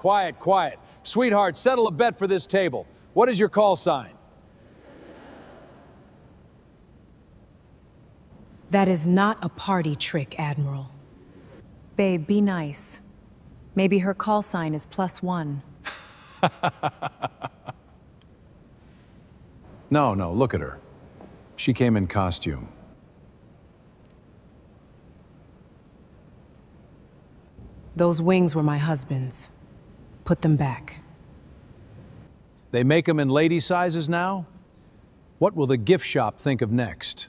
Quiet, quiet. Sweetheart, settle a bet for this table. What is your call sign? That is not a party trick, Admiral. Babe, be nice. Maybe her call sign is +1. No, look at her. She came in costume. Those wings were my husband's. Put them back. They make them in lady sizes now? What will the gift shop think of next?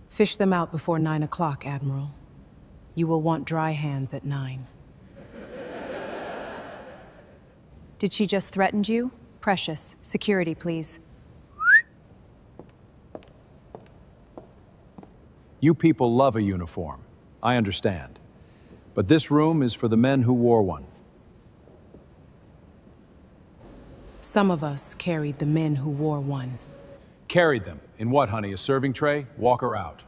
Fish them out before 9 o'clock, Admiral. You will want dry hands at 9. Did she just threaten you? Precious, security, please. You people love a uniform. I understand. But this room is for the men who wore one. Some of us carried the men who wore one. Carried them. In what, honey? A serving tray? Walk her out.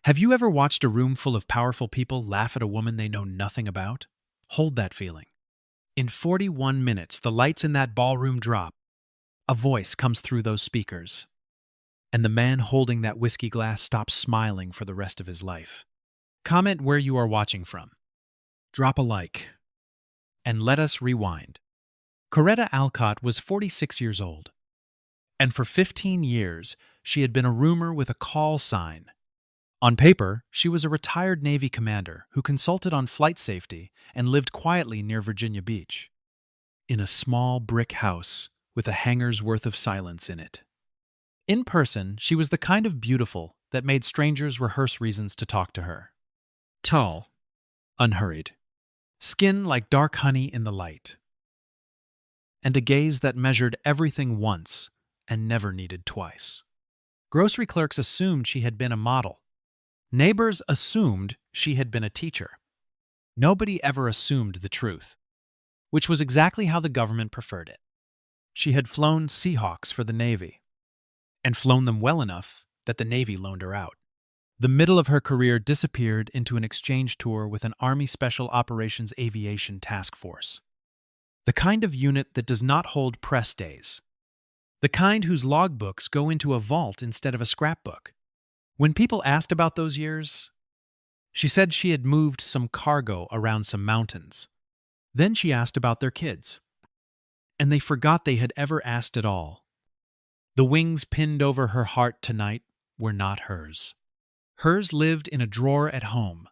Have you ever watched a room full of powerful people laugh at a woman they know nothing about? Hold that feeling. In 41 minutes, the lights in that ballroom drop. A voice comes through those speakers. And the man holding that whiskey glass stops smiling for the rest of his life. Comment where you are watching from. Drop a like. And let us rewind. Coretta Alcott was 46 years old. And for 15 years, she had been a roomer with a call sign. On paper, she was a retired Navy commander who consulted on flight safety and lived quietly near Virginia Beach, in a small brick house with a hanger's worth of silence in it. In person, she was the kind of beautiful that made strangers rehearse reasons to talk to her. Tall, unhurried, skin like dark honey in the light, and a gaze that measured everything once and never needed twice. Grocery clerks assumed she had been a model. Neighbors assumed she had been a teacher. Nobody ever assumed the truth, which was exactly how the government preferred it. She had flown Seahawks for the Navy, and flown them well enough that the Navy loaned her out. The middle of her career disappeared into an exchange tour with an Army Special Operations Aviation Task Force. The kind of unit that does not hold press days. The kind whose logbooks go into a vault instead of a scrapbook. When people asked about those years, she said she had moved some cargo around some mountains. Then she asked about their kids. And they forgot they had ever asked at all. The wings pinned over her heart tonight were not hers. Hers lived in a drawer at home.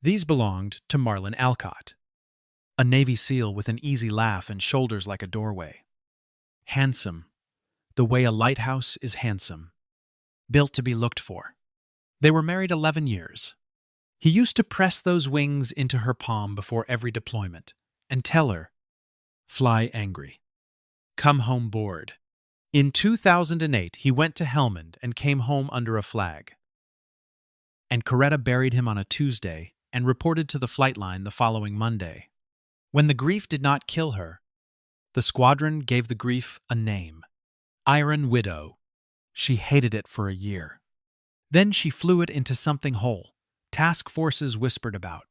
These belonged to Marlin Alcott, a Navy SEAL with an easy laugh and shoulders like a doorway. Handsome, the way a lighthouse is handsome. Built to be looked for. They were married 11 years. He used to press those wings into her palm before every deployment and tell her, "Fly angry. Come home bored." In 2008, he went to Helmand and came home under a flag. And Coretta buried him on a Tuesday and reported to the flight line the following Monday. When the grief did not kill her, the squadron gave the grief a name. Iron Widow. She hated it for a year. Then she flew it into something whole, task forces whispered about.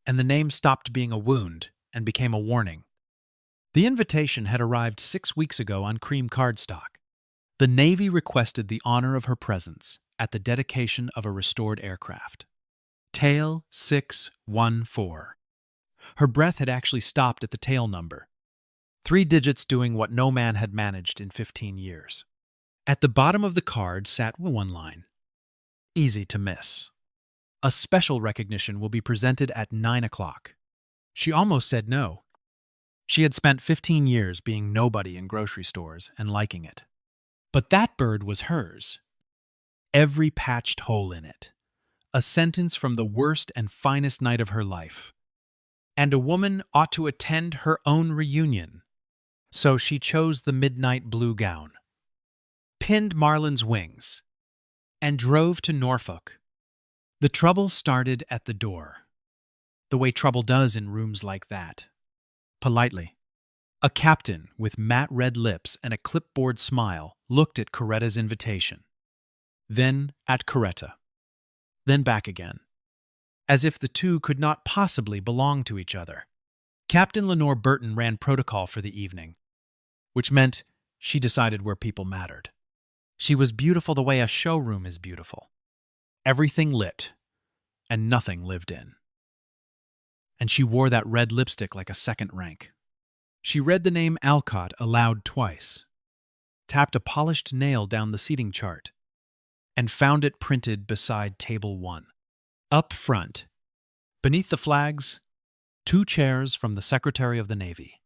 And the name stopped being a wound and became a warning. The invitation had arrived 6 weeks ago on cream cardstock. The Navy requested the honor of her presence at the dedication of a restored aircraft. Tail 614. Her breath had actually stopped at the tail number. 3 digits doing what no man had managed in 15 years. At the bottom of the card sat one line. Easy to miss. A special recognition will be presented at 9 o'clock. She almost said no. She had spent 15 years being nobody in grocery stores and liking it. But that bird was hers. Every patched hole in it. A sentence from the worst and finest night of her life. And a woman ought to attend her own reunion. So she chose the midnight blue gown, pinned Marlin's wings, and drove to Norfolk. The trouble started at the door, the way trouble does in rooms like that. Politely. A captain with matte red lips and a clipboard smile looked at Coretta's invitation, then at Coretta, then back again, as if the two could not possibly belong to each other. Captain Lenore Burton ran protocol for the evening, which meant she decided where people mattered. She was beautiful the way a showroom is beautiful. Everything lit, and nothing lived in. And she wore that red lipstick like a second rank. She read the name Alcott aloud twice, tapped a polished nail down the seating chart, and found it printed beside Table 1. Up front, beneath the flags, 2 chairs from the Secretary of the Navy.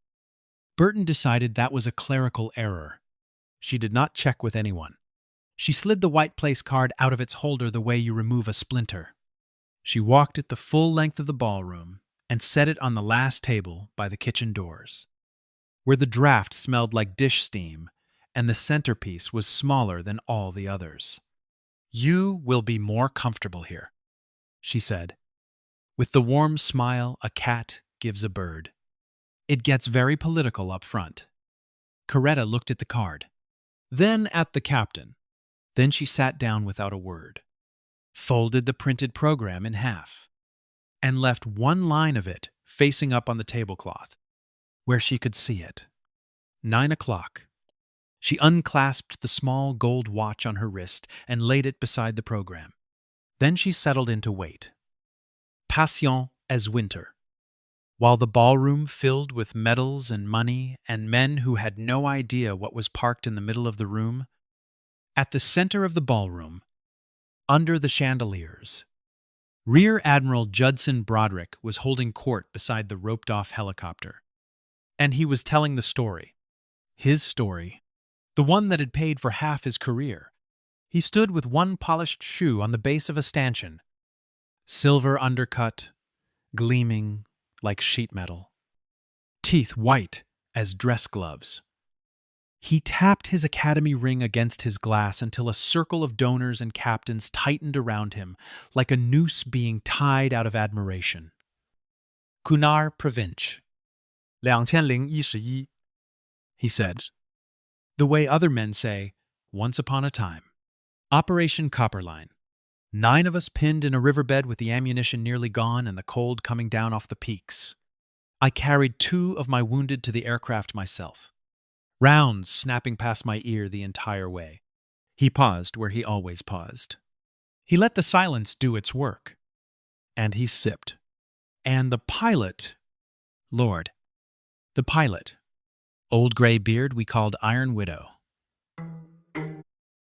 Burton decided that was a clerical error. She did not check with anyone. She slid the white place card out of its holder the way you remove a splinter. She walked it the full length of the ballroom and set it on the last table by the kitchen doors, where the draft smelled like dish steam and the centerpiece was smaller than all the others. "You will be more comfortable here," she said, with the warm smile a cat gives a bird. "It gets very political up front." Coretta looked at the card, then at the captain. Then she sat down without a word, folded the printed program in half, and left one line of it facing up on the tablecloth, where she could see it. 9 o'clock. She unclasped the small gold watch on her wrist and laid it beside the program. Then she settled in to wait, patient as winter, while the ballroom filled with medals and money and men who had no idea what was parked in the middle of the room. At the center of the ballroom, under the chandeliers, Rear Admiral Judson Broderick was holding court beside the roped-off helicopter. And he was telling the story. His story. The one that had paid for half his career. He stood with one polished shoe on the base of a stanchion, silver undercut, gleaming like sheet metal, teeth white as dress gloves. He tapped his academy ring against his glass until a circle of donors and captains tightened around him like a noose being tied out of admiration. Kunar Province, 2011, he said, the way other men say, once upon a time. Operation Copperline. 9 of us pinned in a riverbed with the ammunition nearly gone and the cold coming down off the peaks. I carried 2 of my wounded to the aircraft myself. Rounds snapping past my ear the entire way. He paused where he always paused. He let the silence do its work. And he sipped. And the pilot, Lord, the pilot, old gray beard we called Iron Widow,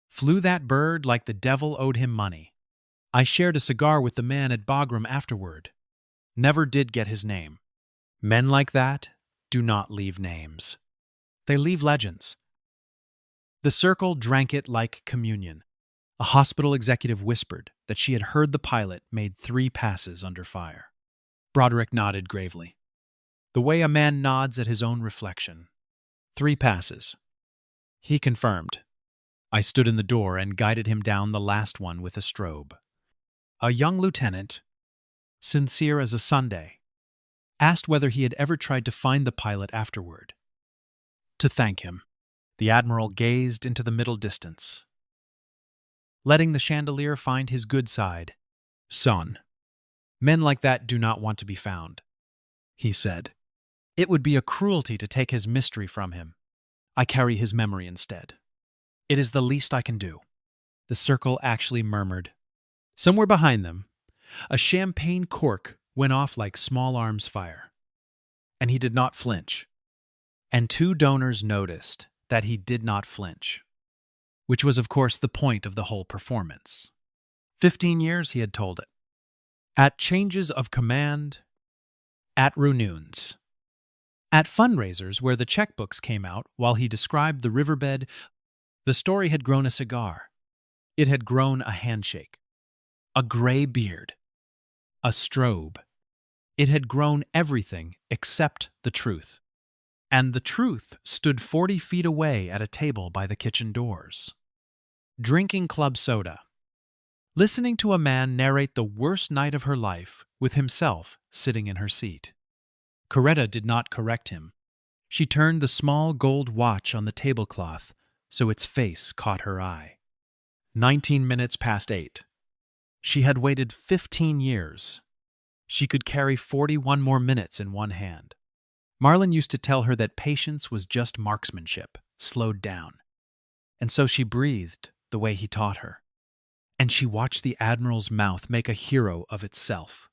flew that bird like the devil owed him money. I shared a cigar with the man at Bagram afterward. Never did get his name. Men like that do not leave names. They leave legends. The circle drank it like communion. A hospital executive whispered that she had heard the pilot made 3 passes under fire. Broderick nodded gravely, the way a man nods at his own reflection. 3 passes. He confirmed. I stood in the door and guided him down the last one with a strobe. A young lieutenant, sincere as a Sunday, asked whether he had ever tried to find the pilot afterward. To thank him, the Admiral gazed into the middle distance, letting the chandelier find his good side. Son, men like that do not want to be found, he said. It would be a cruelty to take his mystery from him. I carry his memory instead. It is the least I can do. The circle actually murmured. Somewhere behind them, a champagne cork went off like small arms fire. And he did not flinch. And 2 donors noticed that he did not flinch, which was, of course, the point of the whole performance. 15 years, he had told it. At changes of command, at reunions, at fundraisers where the checkbooks came out while he described the riverbed, the story had grown a cigar. It had grown a handshake, a gray beard, a strobe. It had grown everything except the truth. And the truth stood 40 feet away at a table by the kitchen doors, drinking club soda. listening to a man narrate the worst night of her life with himself sitting in her seat. Coretta did not correct him. She turned the small gold watch on the tablecloth so its face caught her eye. 19 minutes past 8. She had waited 15 years. She could carry 41 more minutes in one hand. Marlin used to tell her that patience was just marksmanship, slowed down. And so she breathed the way he taught her. And she watched the Admiral's mouth make a hero of itself.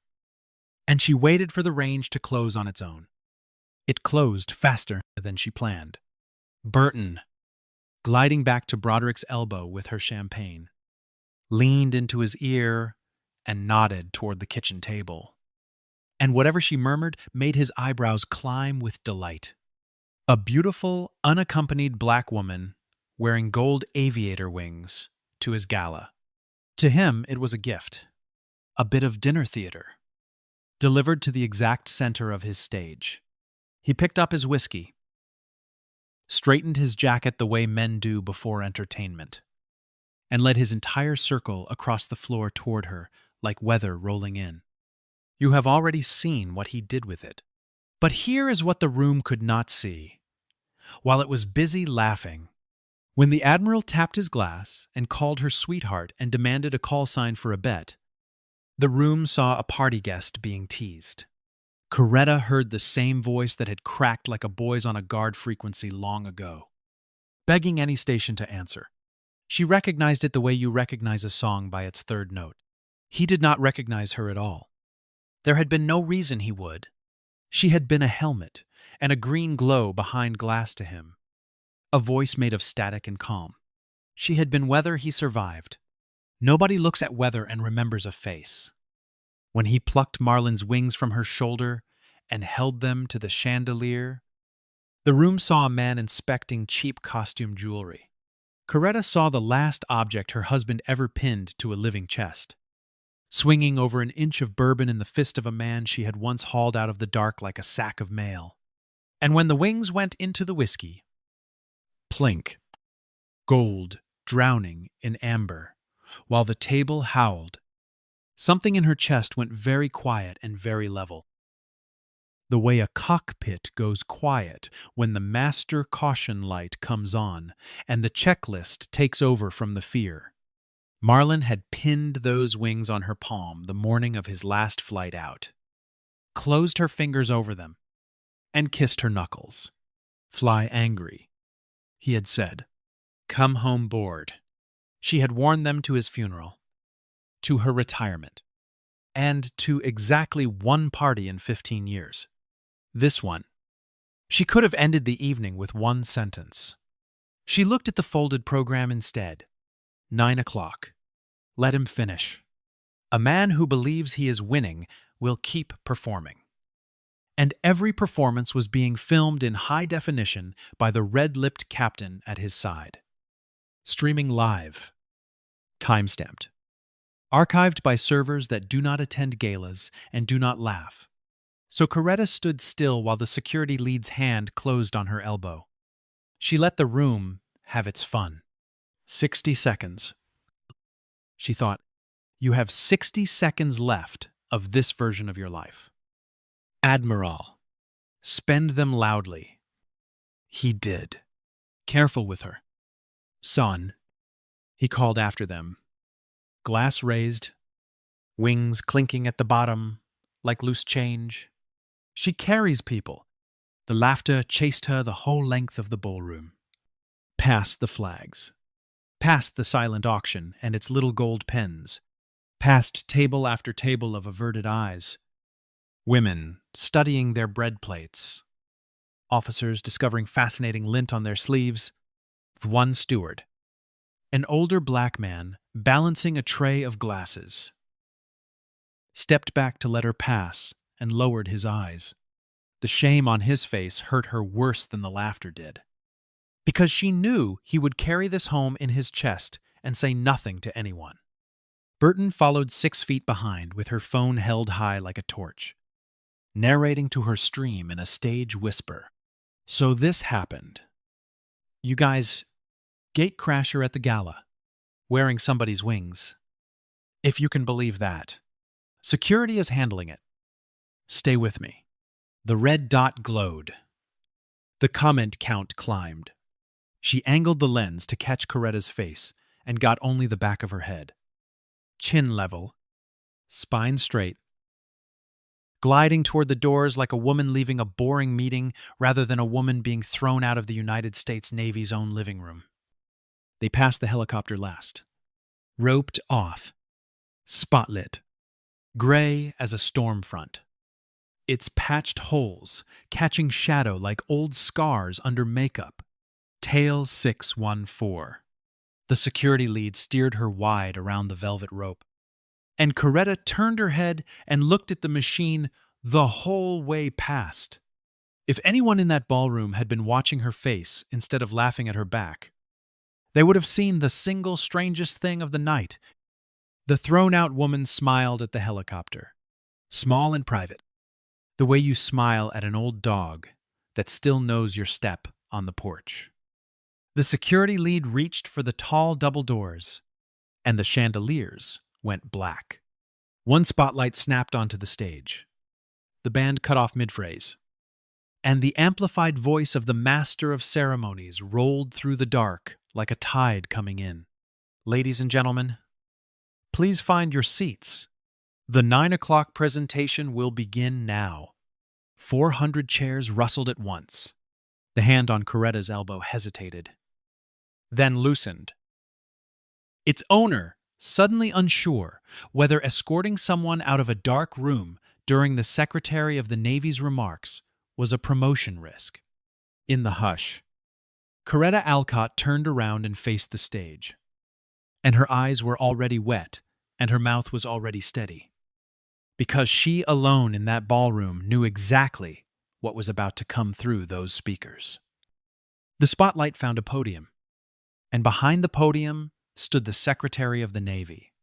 And she waited for the range to close on its own. It closed faster than she planned. Burton, gliding back to Broderick's elbow with her champagne, leaned into his ear and nodded toward the kitchen table. And whatever she murmured made his eyebrows climb with delight. A beautiful, unaccompanied black woman wearing gold aviator wings to his gala. To him, it was a gift, a bit of dinner theater, delivered to the exact center of his stage. He picked up his whiskey, straightened his jacket the way men do before entertainment, and led his entire circle across the floor toward her like weather rolling in. You have already seen what he did with it. But here is what the room could not see. While it was busy laughing, when the Admiral tapped his glass and called her sweetheart and demanded a call sign for a bet, the room saw a party guest being teased. Coretta heard the same voice that had cracked like a boy's on a guard frequency long ago, begging any station to answer. She recognized it the way you recognize a song by its third note. He did not recognize her at all. There had been no reason he would. She had been a helmet and a green glow behind glass to him, a voice made of static and calm. She had been weather he survived. Nobody looks at weather and remembers a face. When he plucked Marlin's wings from her shoulder and held them to the chandelier, the room saw a man inspecting cheap costume jewelry. Coretta saw the last object her husband ever pinned to a living chest, swinging over an inch of bourbon in the fist of a man she had once hauled out of the dark like a sack of mail. And when the wings went into the whiskey, plink, gold drowning in amber, while the table howled, something in her chest went very quiet and very level. The way a cockpit goes quiet when the master caution light comes on and the checklist takes over from the fear. Marlin had pinned those wings on her palm the morning of his last flight out, closed her fingers over them, and kissed her knuckles. Fly angry, he had said. Come home bored. She had worn them to his funeral, to her retirement, and to exactly one party in 15 years. This one. She could have ended the evening with one sentence. She looked at the folded program instead. 9 o'clock. Let him finish. A man who believes he is winning will keep performing. And every performance was being filmed in high definition by the red-lipped captain at his side. Streaming live. Time-stamped. Archived by servers that do not attend galas and do not laugh. So Coretta stood still while the security lead's hand closed on her elbow. She let the room have its fun. 60 seconds. She thought, you have 60 seconds left of this version of your life. Admiral. Spend them loudly. He did. Careful with her. Son. He called after them. Glass raised, wings clinking at the bottom like loose change. She carries people. The laughter chased her the whole length of the ballroom. Past the flags. Past the silent auction and its little gold pens, past table after table of averted eyes, women studying their bread plates, officers discovering fascinating lint on their sleeves, one steward, an older black man balancing a tray of glasses, stepped back to let her pass and lowered his eyes. The shame on his face hurt her worse than the laughter did, because she knew he would carry this home in his chest and say nothing to anyone. Burton followed 6 feet behind with her phone held high like a torch, narrating to her stream in a stage whisper. So this happened. You guys, gatecrasher at the gala, wearing somebody's wings. If you can believe that. Security is handling it. Stay with me. The red dot glowed. The comment count climbed. She angled the lens to catch Coretta's face and got only the back of her head. Chin level, spine straight, gliding toward the doors like a woman leaving a boring meeting rather than a woman being thrown out of the United States Navy's own living room. They passed the helicopter last. Roped off. Spotlit. Gray as a storm front. Its patched holes catching shadow like old scars under makeup. Tail 614. The security lead steered her wide around the velvet rope. And Coretta turned her head and looked at the machine the whole way past. If anyone in that ballroom had been watching her face instead of laughing at her back, they would have seen the single strangest thing of the night. The thrown-out woman smiled at the helicopter. Small and private. The way you smile at an old dog that still knows your step on the porch. The security lead reached for the tall double doors, and the chandeliers went black. One spotlight snapped onto the stage. The band cut off mid-phrase, and the amplified voice of the master of ceremonies rolled through the dark like a tide coming in. Ladies and gentlemen, please find your seats. The 9 o'clock presentation will begin now. 400 chairs rustled at once. The hand on Coretta's elbow hesitated, then loosened. Its owner, suddenly unsure whether escorting someone out of a dark room during the Secretary of the Navy's remarks was a promotion risk. In the hush, Coretta Alcott turned around and faced the stage, and her eyes were already wet and her mouth was already steady, because she alone in that ballroom knew exactly what was about to come through those speakers. The spotlight found a podium, and behind the podium stood the Secretary of the Navy.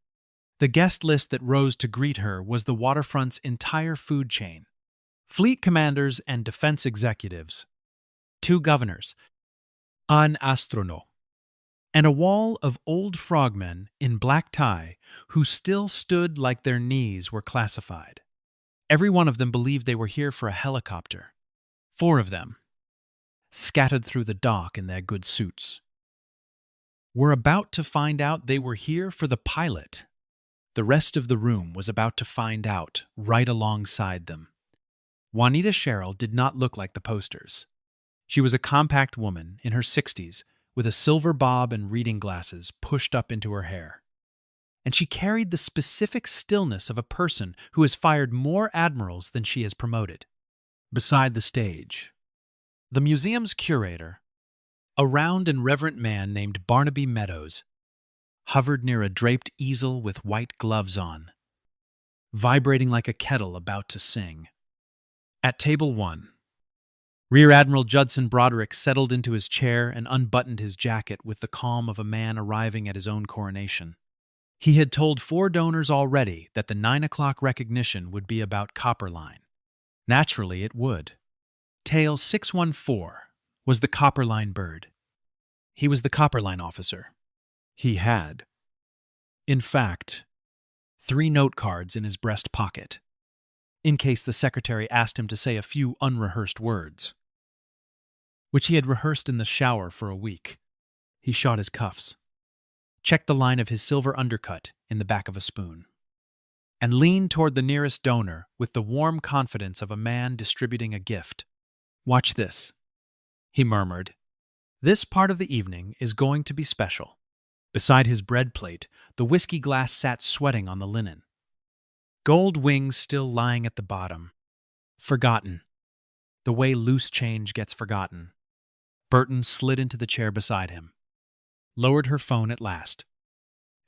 The guest list that rose to greet her was the waterfront's entire food chain. Fleet commanders and defense executives, 2 governors, an astronaut, and a wall of old frogmen in black tie who still stood like their knees were classified. Every one of them believed they were here for a helicopter. 4 of them, scattered through the dock in their good suits, were about to find out they were here for the pilot. The rest of the room was about to find out right alongside them. Juanita Sherrill did not look like the posters. She was a compact woman in her 60s with a silver bob and reading glasses pushed up into her hair. And she carried the specific stillness of a person who has fired more admirals than she has promoted. Beside the stage, the museum's curator, a round and reverent man named Barnaby Meadows, hovered near a draped easel with white gloves on, vibrating like a kettle about to sing. At table 1, Rear Admiral Judson Broderick settled into his chair and unbuttoned his jacket with the calm of a man arriving at his own coronation. He had told 4 donors already that the 9 o'clock recognition would be about Copperline. Naturally, it would. Tail 614 was the Copperline bird. He was the Copperline officer. He had, in fact, 3 note cards in his breast pocket, in case the secretary asked him to say a few unrehearsed words, which he had rehearsed in the shower for a week. He shot his cuffs, checked the line of his silver undercut in the back of a spoon, and leaned toward the nearest donor with the warm confidence of a man distributing a gift. "Watch this," he murmured. "This part of the evening is going to be special." Beside his bread plate, the whiskey glass sat sweating on the linen. Gold wings still lying at the bottom. Forgotten. The way loose change gets forgotten. Burton slid into the chair beside him, lowered her phone at last,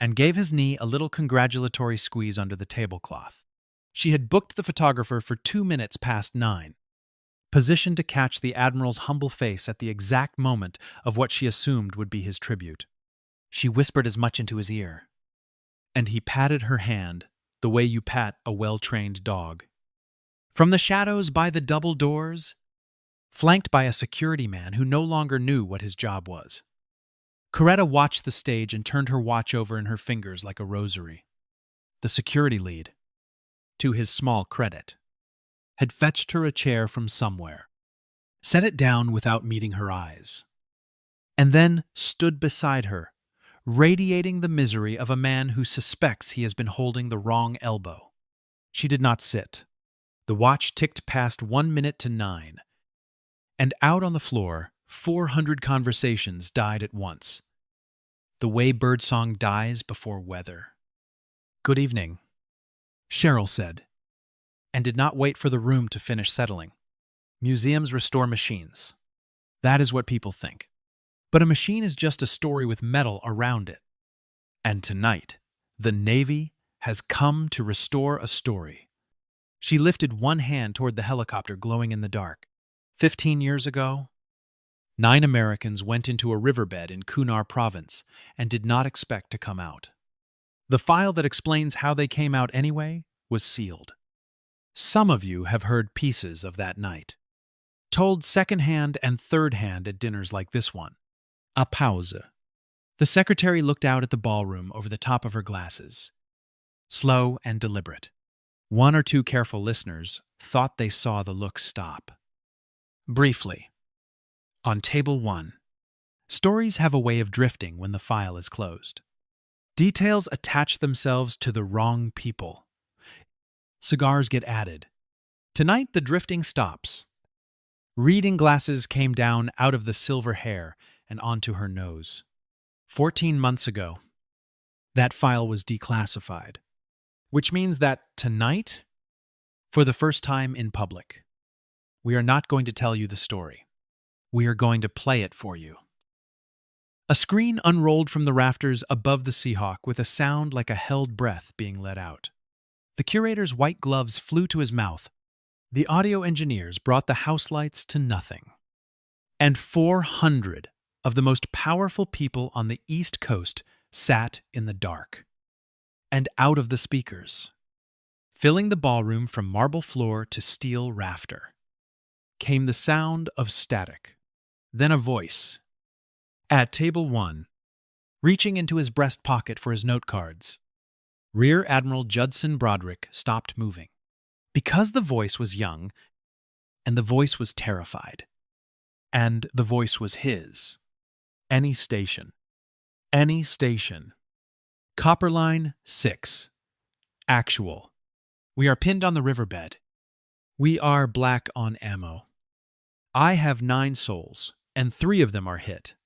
and gave his knee a little congratulatory squeeze under the tablecloth. She had booked the photographer for 2 minutes past 9, positioned to catch the Admiral's humble face at the exact moment of what she assumed would be his tribute. She whispered as much into his ear, and he patted her hand the way you pat a well-trained dog. From the shadows by the double doors, flanked by a security man who no longer knew what his job was, Coretta watched the stage and turned her watch over in her fingers like a rosary. the security lead, to his small credit, had fetched her a chair from somewhere, set it down without meeting her eyes, and then stood beside her, radiating the misery of a man who suspects he has been holding the wrong elbow. She did not sit. The watch ticked past 1 minute to 9, and out on the floor, 400 conversations died at once, the way birdsong dies before weather. "Good evening," Cheryl said, and did not wait for the room to finish settling. Museums restore machines. That is what people think. But a machine is just a story with metal around it. And tonight, the Navy has come to restore a story. She lifted one hand toward the helicopter glowing in the dark. 15 years ago, 9 Americans went into a riverbed in Kunar province and did not expect to come out. The file that explains how they came out anyway was sealed. Some of you have heard pieces of that night, told second-hand and third-hand at dinners like this one. A pause. The secretary looked out at the ballroom over the top of her glasses, slow and deliberate. 1 or 2 careful listeners thought they saw the look stop. Briefly, on table 1, stories have a way of drifting when the file is closed. Details attach themselves to the wrong people. Cigars get added. Tonight the drifting stops. Reading glasses came down out of the silver hair and onto her nose. 14 months ago, that file was declassified, which means that tonight, for the first time in public, we are not going to tell you the story. We are going to play it for you. A screen unrolled from the rafters above the Seahawk with a sound like a held breath being let out. The curator's white gloves flew to his mouth. The audio engineers brought the house lights to nothing. And 400 of the most powerful people on the East Coast sat in the dark. And out of the speakers, filling the ballroom from marble floor to steel rafter, came the sound of static, then a voice. At table 1, reaching into his breast pocket for his note cards, Rear Admiral Judson Broderick stopped moving. Because the voice was young, and the voice was terrified, and the voice was his. Any station. Any station. Copper Line 6. Actual. We are pinned on the riverbed. We are black on ammo. I have 9 souls, and 3 of them are hit.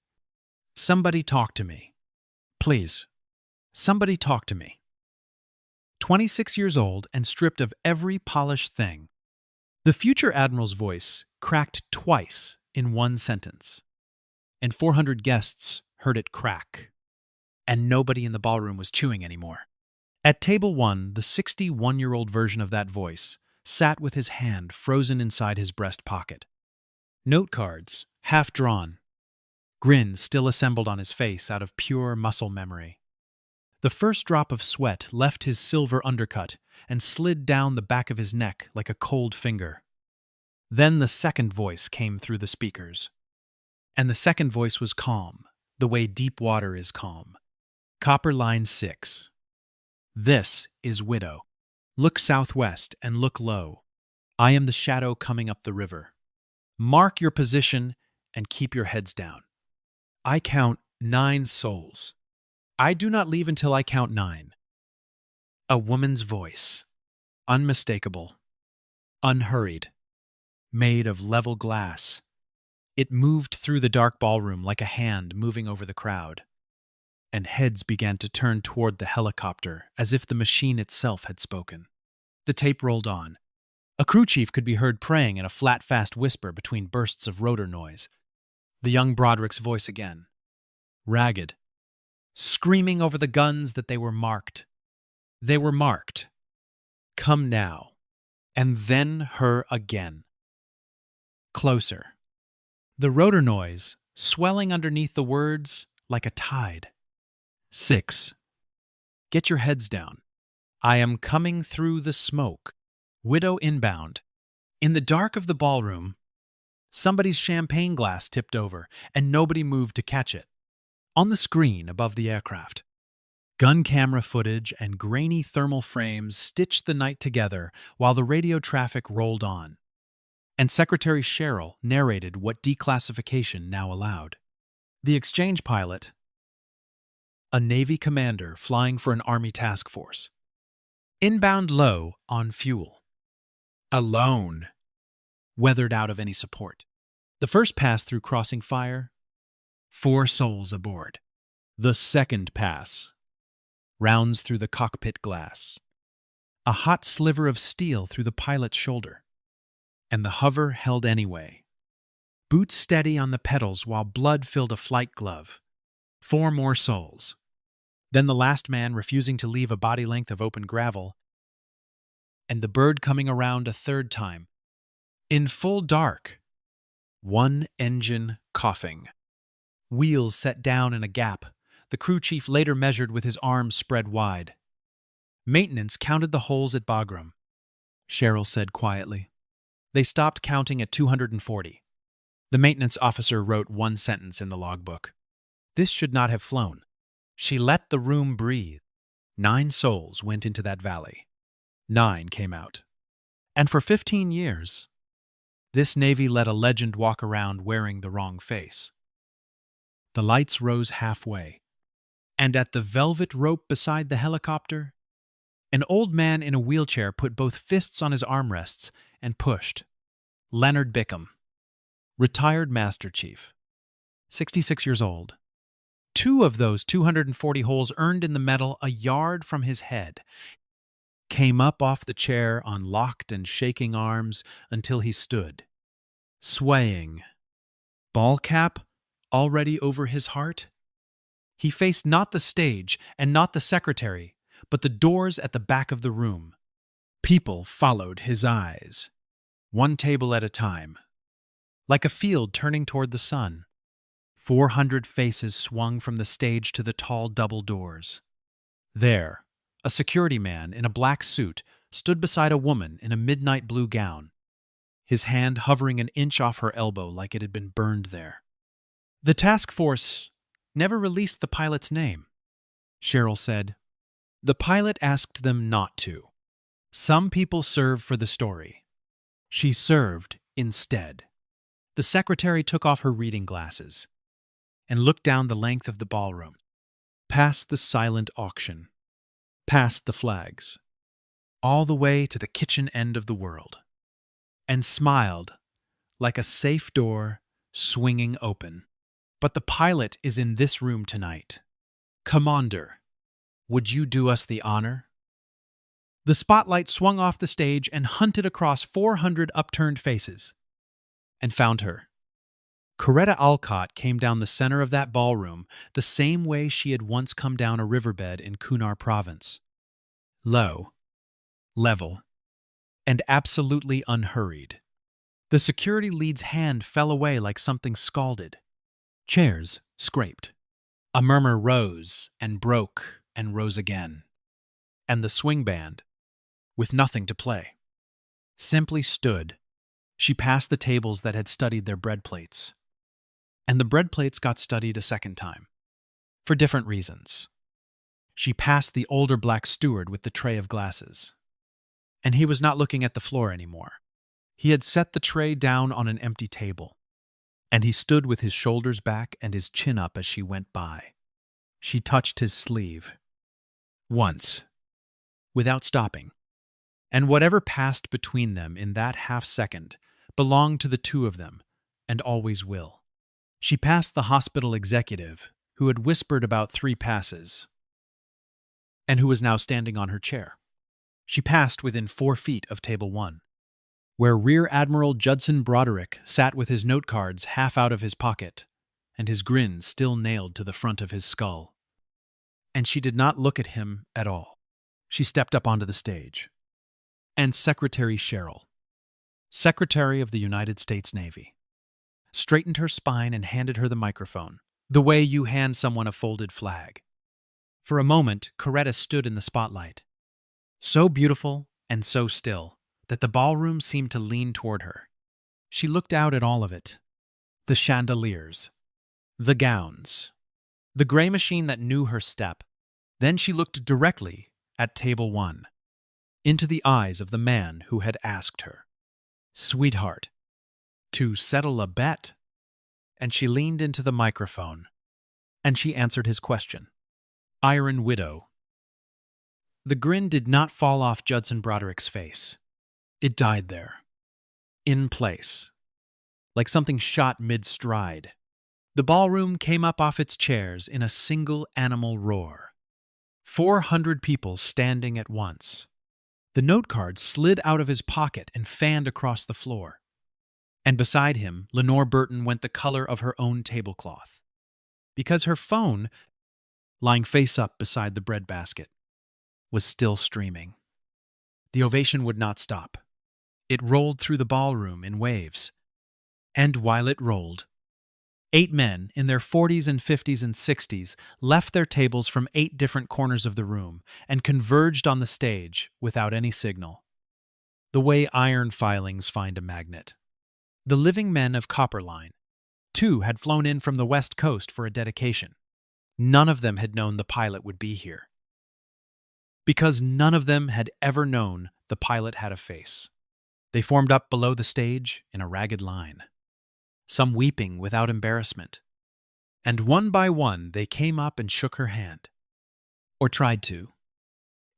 Somebody talk to me. Please. Somebody talk to me. 26 years old and stripped of every polished thing. The future admiral's voice cracked twice in one sentence, and 400 guests heard it crack, and nobody in the ballroom was chewing anymore. At table 1, the 61-year-old version of that voice sat with his hand frozen inside his breast pocket. Note cards, half drawn. Grin still assembled on his face out of pure muscle memory. The first drop of sweat left his silver undercut and slid down the back of his neck like a cold finger. Then the second voice came through the speakers. And the second voice was calm, the way deep water is calm. Copper Line 6. This is Widow. Look southwest and look low. I am the shadow coming up the river. Mark your position and keep your heads down. I count 9 souls. I do not leave until I count 9. A woman's voice. Unmistakable. Unhurried. Made of level glass. It moved through the dark ballroom like a hand moving over the crowd. And heads began to turn toward the helicopter as if the machine itself had spoken. The tape rolled on. A crew chief could be heard praying in a flat, fast whisper between bursts of rotor noise. The young Broderick's voice again. Ragged. Screaming over the guns that they were marked. They were marked. Come now. And then her again. Closer. The rotor noise, swelling underneath the words like a tide. 6. Get your heads down. I am coming through the smoke. Widow inbound. In the dark of the ballroom, somebody's champagne glass tipped over, and nobody moved to catch it. On the screen above the aircraft, Gun camera footage and grainy thermal frames stitched the night together while the radio traffic rolled on. And Secretary Cheryl narrated what declassification now allowed. The exchange pilot, a Navy commander flying for an Army task force, inbound low on fuel. Alone. Weathered out of any support. The first pass through crossing fire, 4 souls aboard. The second pass. Rounds through the cockpit glass. A hot sliver of steel through the pilot's shoulder. And the hover held anyway. Boots steady on the pedals while blood filled a flight glove. 4 more souls. Then the last man refusing to leave a body length of open gravel. And the bird coming around a third time. In full dark. 1 engine coughing. Wheels set down in a gap. The crew chief later measured with his arms spread wide. Maintenance counted the holes at Bagram. Cheryl said quietly. They stopped counting at 240. The maintenance officer wrote 1 sentence in the logbook. This should not have flown. She let the room breathe. 9 souls went into that valley. 9 came out. And for 15 years, this Navy let a legend walk around wearing the wrong face. The lights rose halfway, and at the velvet rope beside the helicopter, an old man in a wheelchair put both fists on his armrests and pushed. Leonard Bickham, retired Master Chief, 66 years old. 2 of those 240 holes earned in the metal a yard from his head came up off the chair on locked and shaking arms until he stood, swaying, ball cap already over his heart. He faced not the stage and not the secretary, but the doors at the back of the room. People followed his eyes, 1 table at a time, like a field turning toward the sun. 400 faces swung from the stage to the tall double doors. There, a security man in a black suit stood beside a woman in a midnight blue gown, his hand hovering an inch off her elbow like it had been burned there. The task force never released the pilot's name, Cheryl said. The pilot asked them not to. Some people serve for the story. She served instead. The secretary took off her reading glasses and looked down the length of the ballroom, past the silent auction, past the flags, all the way to the kitchen end of the world, and smiled like a safe door swinging open. But the pilot is in this room tonight. Commander, would you do us the honor? The spotlight swung off the stage and hunted across 400 upturned faces, and found her. Coretta Alcott came down the center of that ballroom the same way she had once come down a riverbed in Kunar province. Low, level, and absolutely unhurried. The security lead's hand fell away like something scalded. Chairs scraped. A murmur rose and broke and rose again. And the swing band, with nothing to play, simply stood. She passed the tables that had studied their bread plates. And the bread plates got studied a second time, for different reasons. She passed the older black steward with the tray of glasses. And he was not looking at the floor anymore. He had set the tray down on an empty table, and he stood with his shoulders back and his chin up as she went by. She touched his sleeve. Once, without stopping. And whatever passed between them in that half-second belonged to the 2 of them, and always will. She passed the hospital executive, who had whispered about 3 passes, and who was now standing on her chair. She passed within 4 feet of table 1, where Rear Admiral Judson Broderick sat with his note cards half out of his pocket, and his grin still nailed to the front of his skull. And she did not look at him at all. She stepped up onto the stage. And Secretary Cheryl, Secretary of the United States Navy, straightened her spine and handed her the microphone, the way you hand someone a folded flag. For a moment, Coretta stood in the spotlight, so beautiful and so still that the ballroom seemed to lean toward her. She looked out at all of it. The chandeliers, the gowns, the gray machine that knew her step, Then she looked directly at table 1, into the eyes of the man who had asked her, "Sweetheart, to settle a bet?" And she leaned into the microphone, and she answered his question. Iron Widow. The grin did not fall off Judson Broderick's face. It died there, in place, like something shot mid-stride. The ballroom came up off its chairs in a single animal roar. 400 people standing at once. The note card slid out of his pocket and fanned across the floor. And beside him, Lenore Burton went the color of her own tablecloth, because her phone, lying face up beside the breadbasket, was still streaming. The ovation would not stop. It rolled through the ballroom in waves. And while it rolled, 8 men in their 40s and 50s and 60s left their tables from 8 different corners of the room and converged on the stage without any signal. The way iron filings find a magnet. The living men of Copperline. 2 had flown in from the West Coast for a dedication. None of them had known the pilot would be here, because none of them had ever known the pilot had a face. They formed up below the stage in a ragged line, some weeping without embarrassment. And one by one they came up and shook her hand, or tried to,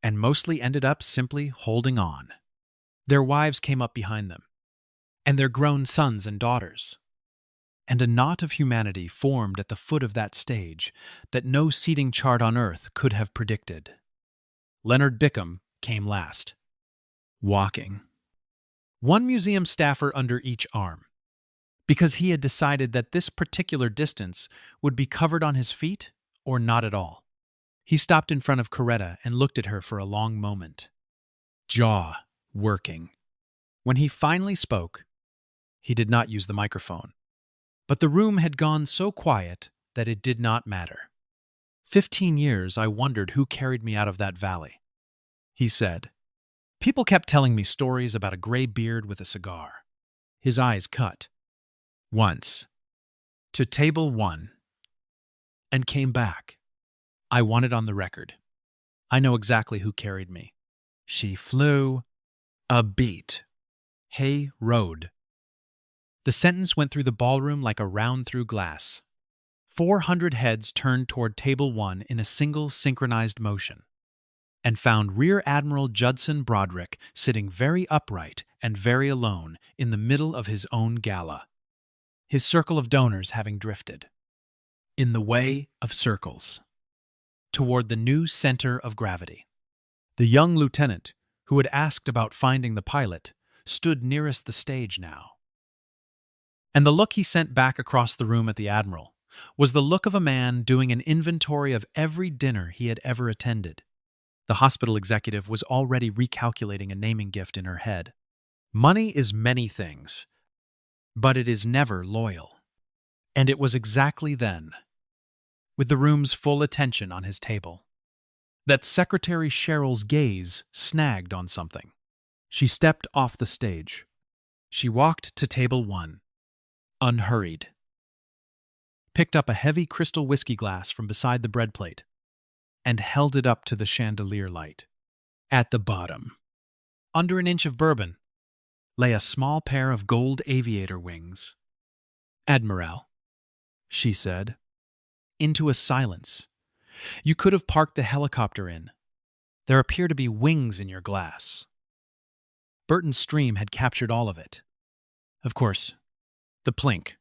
and mostly ended up simply holding on. Their wives came up behind them, and their grown sons and daughters. And a knot of humanity formed at the foot of that stage that no seating chart on Earth could have predicted. Leonard Bickham came last, walking, one museum staffer under each arm, because he had decided that this particular distance would be covered on his feet or not at all. He stopped in front of Coretta and looked at her for a long moment, jaw working. When he finally spoke, he did not use the microphone. But the room had gone so quiet that it did not matter. 15 years I wondered who carried me out of that valley, he said. People kept telling me stories about a gray beard with a cigar. His eyes cut. Once. To table 1. And came back. I want it on the record. I know exactly who carried me. She flew a beat. Hay Road. The sentence went through the ballroom like a round through glass. 400 heads turned toward table 1 in a single synchronized motion, and found Rear Admiral Judson Broderick sitting very upright and very alone in the middle of his own gala, his circle of donors having drifted, in the way of circles, toward the new center of gravity. The young lieutenant, who had asked about finding the pilot, stood nearest the stage now. And the look he sent back across the room at the Admiral was the look of a man doing an inventory of every dinner he had ever attended. The hospital executive was already recalculating a naming gift in her head. Money is many things, but it is never loyal. And it was exactly then, with the room's full attention on his table, that Secretary Cheryl's gaze snagged on something. She stepped off the stage. She walked to table 1. Unhurried, picked up a heavy crystal whiskey glass from beside the bread plate, and held it up to the chandelier light. At the bottom, under an inch of bourbon, lay a small pair of gold aviator wings. Admiral, she said, into a silence. You could have parked the helicopter in. There appear to be wings in your glass. Burton's stream had captured all of it. Of course, the plink,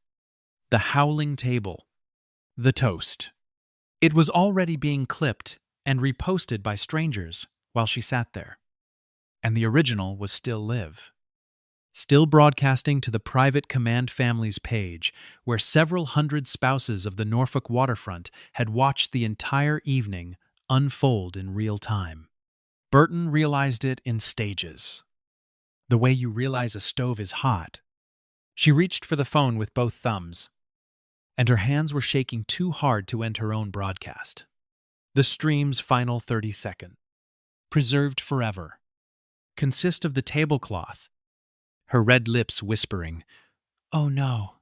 the howling table, the toast. It was already being clipped and reposted by strangers while she sat there. And the original was still live, still broadcasting to the private command family's page, where several hundred spouses of the Norfolk waterfront had watched the entire evening unfold in real time. Burton realized it in stages, the way you realize a stove is hot. She reached for the phone with both thumbs, and her hands were shaking too hard to end her own broadcast. The stream's final 30 seconds, preserved forever, consist of the tablecloth, her red lips whispering, "Oh no,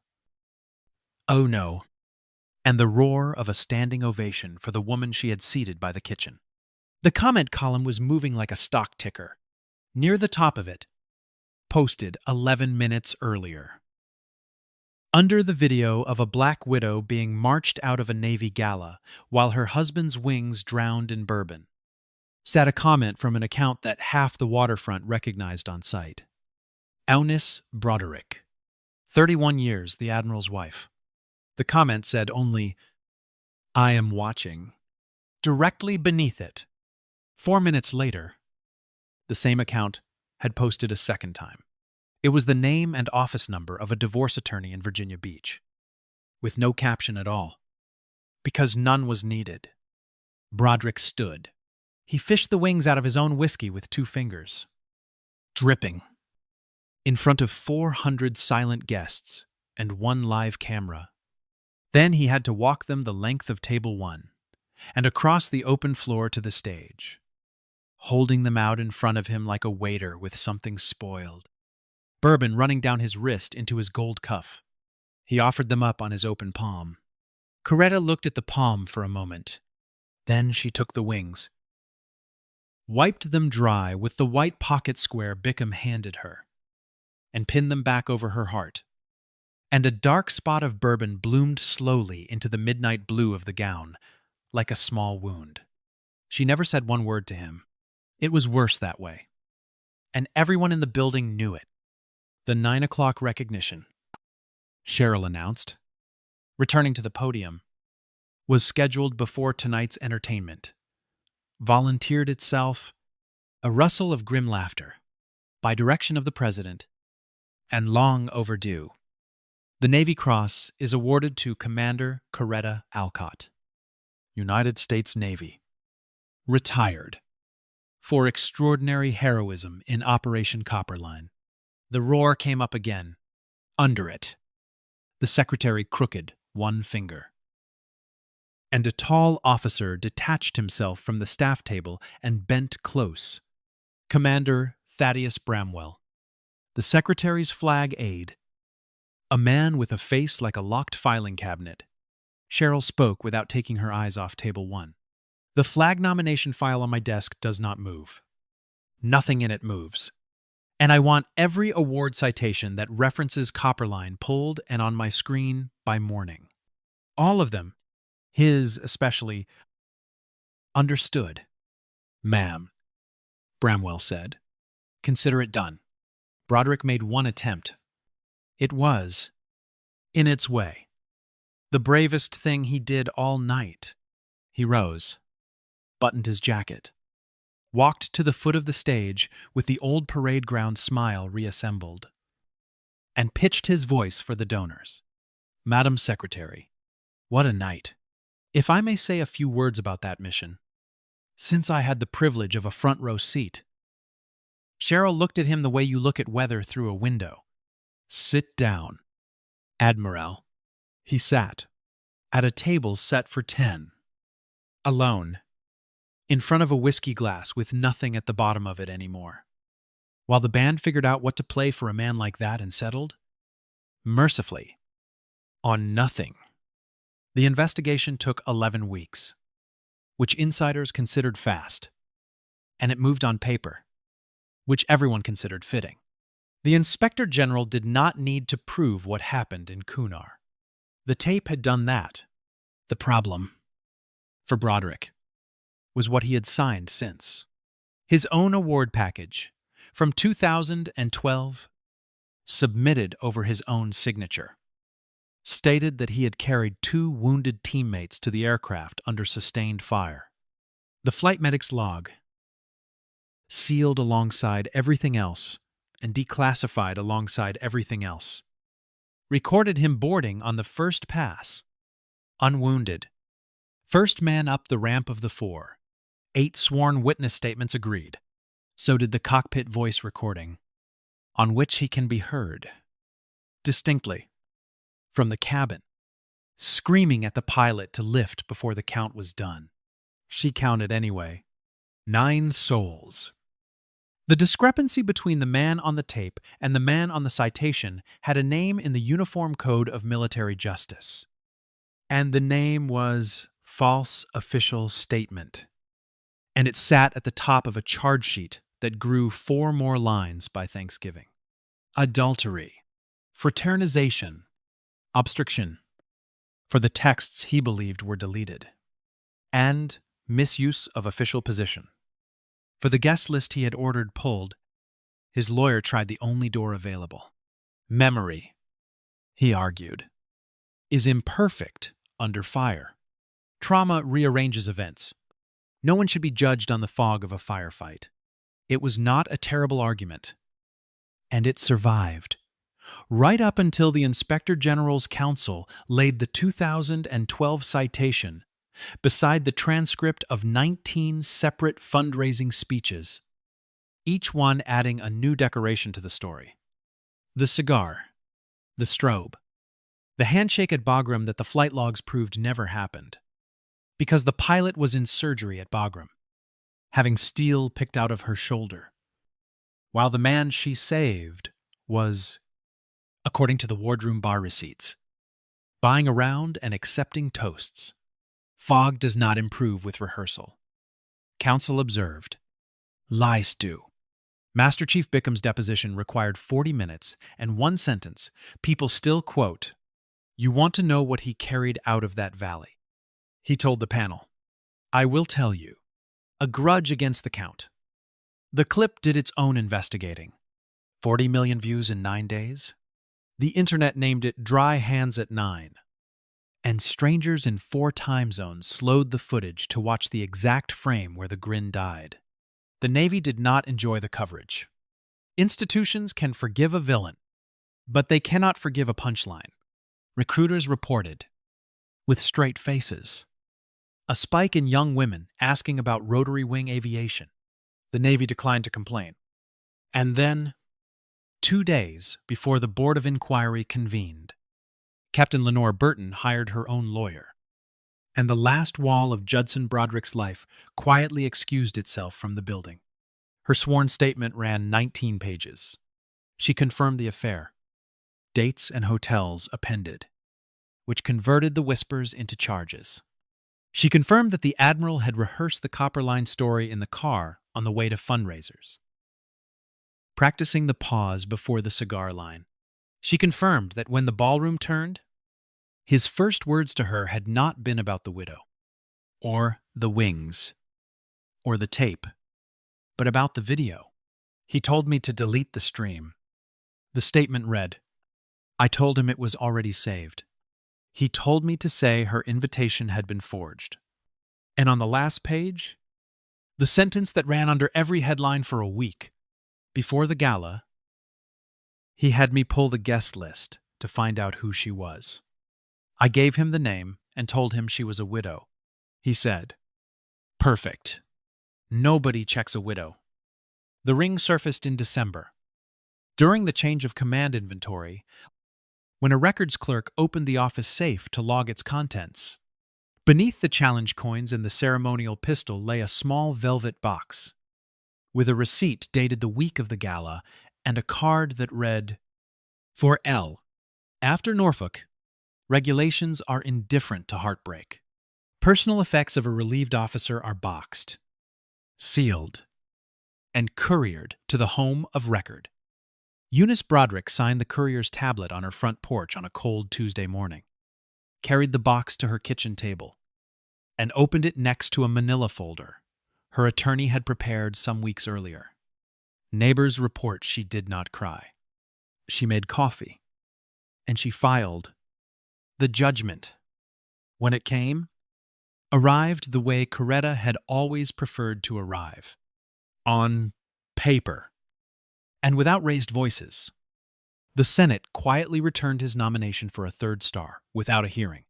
oh no," and the roar of a standing ovation for the woman she had seated by the kitchen. The comment column was moving like a stock ticker. Near the top of it, posted 11 minutes earlier. Under the video of a black widow being marched out of a Navy gala while her husband's wings drowned in bourbon, sat a comment from an account that half the waterfront recognized on sight. Eunice Broderick, 31 years, the Admiral's wife. The comment said only, "I am watching." Directly beneath it, 4 minutes later, the same account had posted a second time. It was the name and office number of a divorce attorney in Virginia Beach, with no caption at all, because none was needed. Broderick stood. He fished the wings out of his own whiskey with 2 fingers, dripping, in front of 400 silent guests and 1 live camera. Then he had to walk them the length of table 1 and across the open floor to the stage, holding them out in front of him like a waiter with something spoiled, bourbon running down his wrist into his gold cuff. He offered them up on his open palm. Coretta looked at the palm for a moment. Then she took the wings, wiped them dry with the white pocket square Bickham handed her, and pinned them back over her heart. And a dark spot of bourbon bloomed slowly into the midnight blue of the gown, like a small wound. She never said one word to him. It was worse that way. And everyone in the building knew it. The 9 o'clock recognition, Cheryl announced, returning to the podium, was scheduled before tonight's entertainment. Volunteered itself, a rustle of grim laughter, by direction of the president, and long overdue. The Navy Cross is awarded to Commander Coretta Alcott, United States Navy, retired, for extraordinary heroism in Operation Copperline. The roar came up again. Under it, the secretary crooked 1 finger. And a tall officer detached himself from the staff table and bent close. Commander Thaddeus Bramwell, the secretary's flag aide, a man with a face like a locked filing cabinet. Cheryl spoke without taking her eyes off table 1. The flag nomination file on my desk does not move. Nothing in it moves. And I want every award citation that references Copperline pulled and on my screen by morning. All of them, his especially. Understood, ma'am, Bramwell said. Consider it done. Broderick made 1 attempt. It was, in its way, the bravest thing he did all night. He rose, buttoned his jacket, walked to the foot of the stage with the old parade ground smile reassembled, and pitched his voice for the donors. Madam Secretary, what a night. If I may say a few words about that mission, since I had the privilege of a front row seat. Cheryl looked at him the way you look at weather through a window. Sit down, Admiral. He sat, at a table set for 10, alone, in front of a whiskey glass with nothing at the bottom of it anymore. While the band figured out what to play for a man like that and settled, mercifully, on nothing. The investigation took 11 weeks, which insiders considered fast, and it moved on paper, which everyone considered fitting. The Inspector General did not need to prove what happened in Kunar. The tape had done that. The problem, for Broderick, was what he had signed since. His own award package, from 2012, submitted over his own signature, stated that he had carried 2 wounded teammates to the aircraft under sustained fire. The flight medic's log, sealed alongside everything else and declassified alongside everything else, recorded him boarding on the first pass, unwounded. First man up the ramp of the 4. 8 sworn witness statements agreed. So did the cockpit voice recording, on which he can be heard distinctly from the cabin, screaming at the pilot to lift before the count was done. She counted anyway. 9 souls. The discrepancy between the man on the tape and the man on the citation had a name in the Uniform Code of Military Justice. And the name was False Official Statement. and it sat at the top of a charge sheet that grew 4 more lines by Thanksgiving. Adultery, fraternization, obstruction, for the texts he believed were deleted, and misuse of official position. For the guest list he had ordered pulled, his lawyer tried the only door available. Memory, he argued, is imperfect under fire. Trauma rearranges events. No one should be judged on the fog of a firefight. It was not a terrible argument. And it survived. Right up until the Inspector General's Counsel laid the 2012 citation beside the transcript of 19 separate fundraising speeches, each one adding a new decoration to the story. The cigar, the strobe, the handshake at Bagram that the flight logs proved never happened, because the pilot was in surgery at Bagram, having steel picked out of her shoulder, while the man she saved was, according to the wardroom bar receipts, buying around and accepting toasts. Fog does not improve with rehearsal. Counsel observed. Lies do. Master Chief Bickham's deposition required 40 minutes and 1 sentence. People still quote, "You want to know what he carried out of that valley?" He told the panel, "I will tell you. A grudge against the Count." The clip did its own investigating. 40 million views in 9 days? The internet named it Dry Hands at 9. And strangers in 4 time zones slowed the footage to watch the exact frame where the Grin died. The Navy did not enjoy the coverage. Institutions can forgive a villain, but they cannot forgive a punchline. Recruiters reported, with straight faces, a spike in young women asking about rotary wing aviation. The Navy declined to complain. And then, 2 days before the Board of Inquiry convened, Captain Lenore Burton hired her own lawyer, and the last wall of Judson Broderick's life quietly excused itself from the building. Her sworn statement ran 19 pages. She confirmed the affair. Dates and hotels appended, which converted the whispers into charges. She confirmed that the Admiral had rehearsed the Copper Line story in the car on the way to fundraisers, practicing the pause before the cigar line. She confirmed that when the ballroom turned, his first words to her had not been about the widow, or the wings, or the tape, but about the video. He told me to delete the stream. The statement read, I told him it was already saved. He told me to say her invitation had been forged. And on the last page, the sentence that ran under every headline for a week, before the gala, he had me pull the guest list to find out who she was. I gave him the name and told him she was a widow. He said, "Perfect. Nobody checks a widow." The ring surfaced in December. During the change of command inventory, when a records clerk opened the office safe to log its contents, beneath the challenge coins and the ceremonial pistol lay a small velvet box, with a receipt dated the week of the gala and a card that read, "For L. After Norfolk, regulations are indifferent to heartbreak. Personal effects of a relieved officer are boxed, sealed, and couriered to the home of record." Eunice Broderick signed the courier's tablet on her front porch on a cold Tuesday morning, carried the box to her kitchen table, and opened it next to a manila folder her attorney had prepared some weeks earlier. Neighbors report she did not cry. She made coffee, and she filed. The judgment, when it came, arrived the way Coretta had always preferred to arrive, on paper, and without raised voices. The Senate quietly returned his nomination for a 3rd star without a hearing,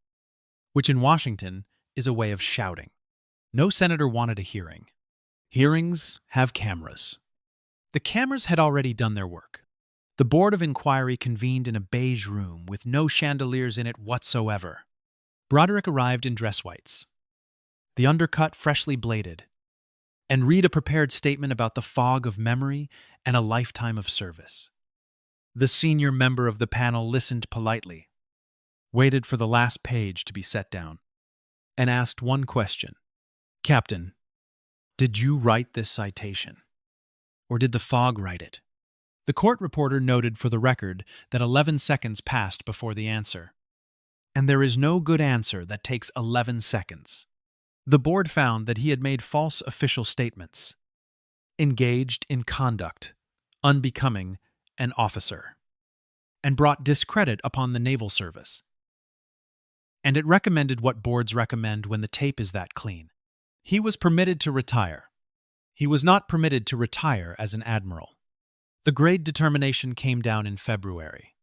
which in Washington is a way of shouting. No senator wanted a hearing. Hearings have cameras. The cameras had already done their work. The Board of Inquiry convened in a beige room with no chandeliers in it whatsoever. Broderick arrived in dress whites, the undercut freshly bladed, and read a prepared statement about the fog of memory and a lifetime of service. The senior member of the panel listened politely, waited for the last page to be set down, and asked one question. "Captain, Did you write this citation? Or did the fog write it? The court reporter noted for the record that 11 seconds passed before the answer. And there is no good answer that takes 11 seconds. The board found that he had made false official statements, engaged in conduct unbecoming an officer, and brought discredit upon the naval service. And it recommended what boards recommend when the tape is that clean. He was permitted to retire. He was not permitted to retire as an admiral. The grade determination came down in February.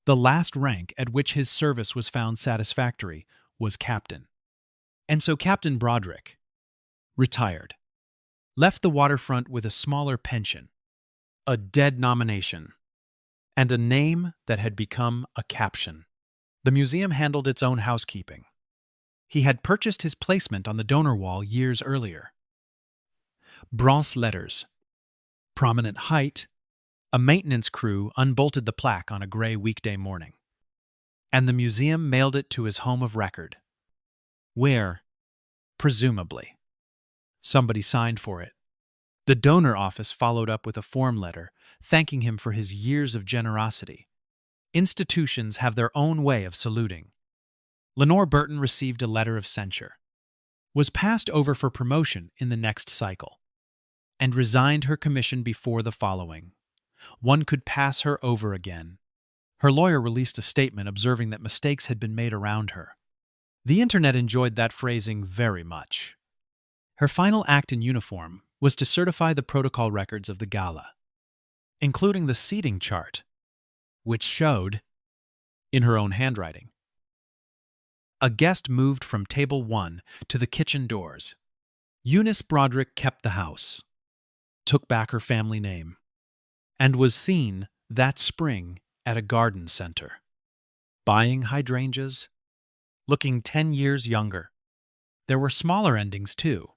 The last rank at which his service was found satisfactory was captain. And so Captain Broderick retired, left the waterfront with a smaller pension, a dead nomination, and a name that had become a caption. The museum handled its own housekeeping. He had purchased his placement on the donor wall years earlier. Bronze letters, prominent height. A maintenance crew unbolted the plaque on a gray weekday morning, and the museum mailed it to his home of record, where, presumably, somebody signed for it. The donor office followed up with a form letter thanking him for his years of generosity. Institutions have their own way of saluting. Lenore Burton received a letter of censure, was passed over for promotion in the next cycle, and resigned her commission before the following. One could pass her over again. Her lawyer released a statement observing that mistakes had been made around her. The internet enjoyed that phrasing very much. Her final act in uniform was to certify the protocol records of the gala, including the seating chart, which showed, in her own handwriting, a guest moved from table 1 to the kitchen doors. Eunice Broderick kept the house, took back her family name, and was seen that spring at a garden center, buying hydrangeas, looking 10 years younger. There were smaller endings, too,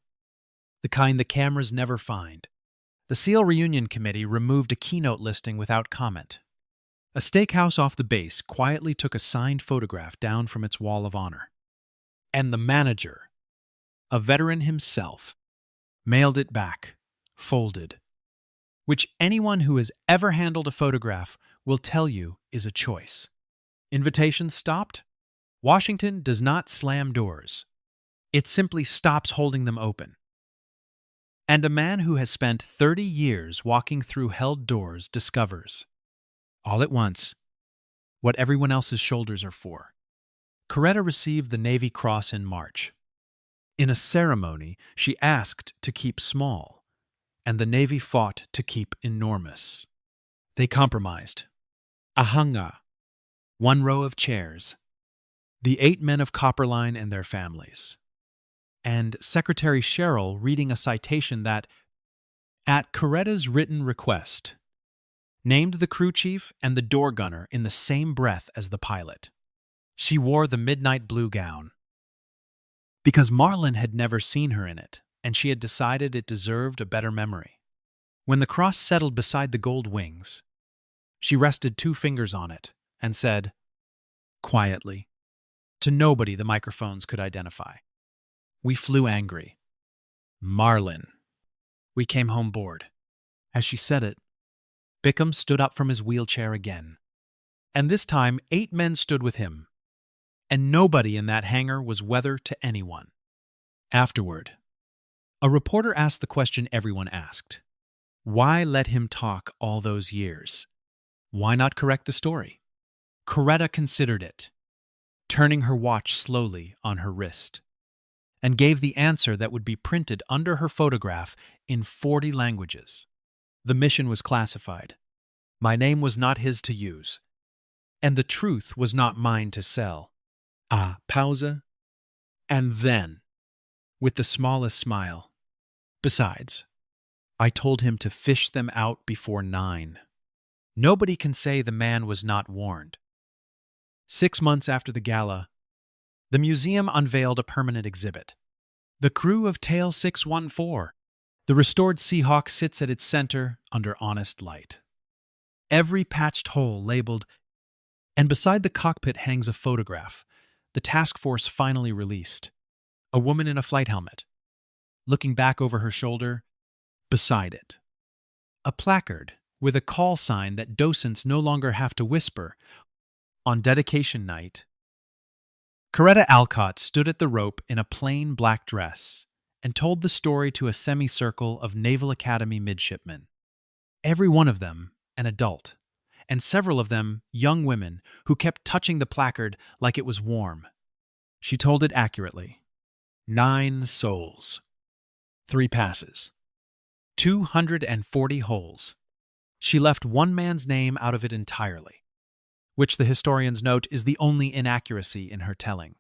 the kind the cameras never find. The SEAL Reunion Committee removed a keynote listing without comment. A steakhouse off the base quietly took a signed photograph down from its wall of honor. And the manager, a veteran himself, mailed it back, folded, which anyone who has ever handled a photograph will tell you is a choice. Invitations stopped? Washington does not slam doors. It simply stops holding them open. And a man who has spent 30 years walking through held doors discovers, all at once, what everyone else's shoulders are for. Coretta received the Navy Cross in March. In a ceremony, she asked to keep small, and the Navy fought to keep enormous. They compromised. A hangar, 1 row of chairs, the 8 men of Copperline and their families, and Secretary Sherrill reading a citation that, at Coretta's written request, named the crew chief and the door gunner in the same breath as the pilot. She wore the midnight blue gown, because Marlin had never seen her in it, and she had decided it deserved a better memory. When the cross settled beside the gold wings, she rested 2 fingers on it and said, quietly, to nobody the microphones could identify, "We flew angry. Marlin." We came home bored. As she said it, Bickham stood up from his wheelchair again, and this time 8 men stood with him, and nobody in that hangar was weather to anyone. Afterward, a reporter asked the question everyone asked. Why let him talk all those years? Why not correct the story? Coretta considered it, turning her watch slowly on her wrist, and gave the answer that would be printed under her photograph in 40 languages. The mission was classified. My name was not his to use, and the truth was not mine to sell. Pause, and then, with the smallest smile, besides, I told him to fish them out before 9. Nobody can say the man was not warned. 6 months after the gala, the museum unveiled a permanent exhibit. The crew of Tail 614. The restored Seahawk sits at its center under honest light. Every patched hole labeled, and beside the cockpit hangs a photograph, the task force finally released. A woman in a flight helmet, looking back over her shoulder. Beside it, a placard with a call sign that docents no longer have to whisper. On dedication night, Coretta Alcott stood at the rope in a plain black dress and told the story to a semicircle of Naval Academy midshipmen. Every one of them an adult, and several of them young women who kept touching the placard like it was warm. She told it accurately. 9 souls. 3 passes. 240 holes. She left one man's name out of it entirely, which the historians note is the only inaccuracy in her telling.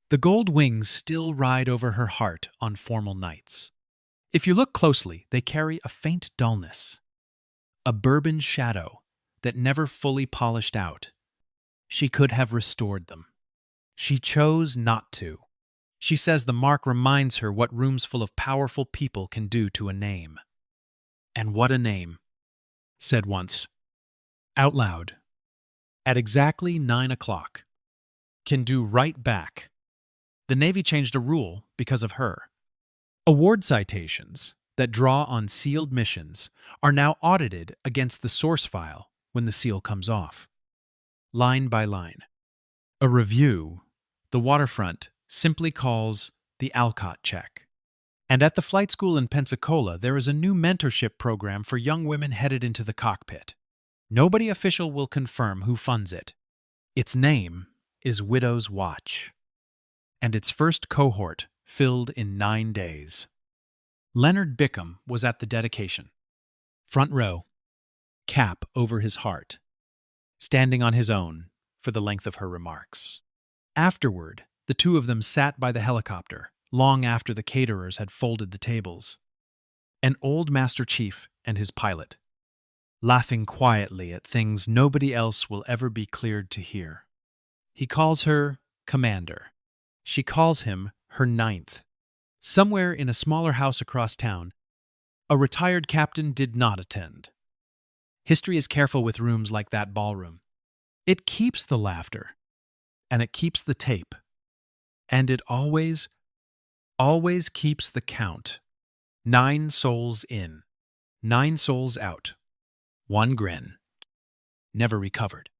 The gold wings still ride over her heart on formal nights. If you look closely, they carry a faint dullness, a bourbon shadow that never fully polished out. She could have restored them. She chose not to. She says the mark reminds her what rooms full of powerful people can do to a name. And what a name, said once, out loud, at exactly 9 o'clock, can do right back. The Navy changed a rule because of her. Award citations that draw on sealed missions are now audited against the source file when the seal comes off, line by line. A review, the waterfront simply calls the Alcott check. And at the flight school in Pensacola, there is a new mentorship program for young women headed into the cockpit. Nobody official will confirm who funds it. Its name is Widow's Watch, and its first cohort filled in 9 days. Leonard Bickham was at the dedication. Front row, cap over his heart, standing on his own for the length of her remarks. Afterward, the two of them sat by the helicopter, long after the caterers had folded the tables. An old Master Chief and his pilot, laughing quietly at things nobody else will ever be cleared to hear. He calls her Commander. She calls him her ninth. Somewhere in a smaller house across town, a retired captain did not attend. History is careful with rooms like that ballroom. It keeps the laughter, and it keeps the tape, and it always keeps the count. 9 souls in, 9 souls out. 1 Grin. Never recovered.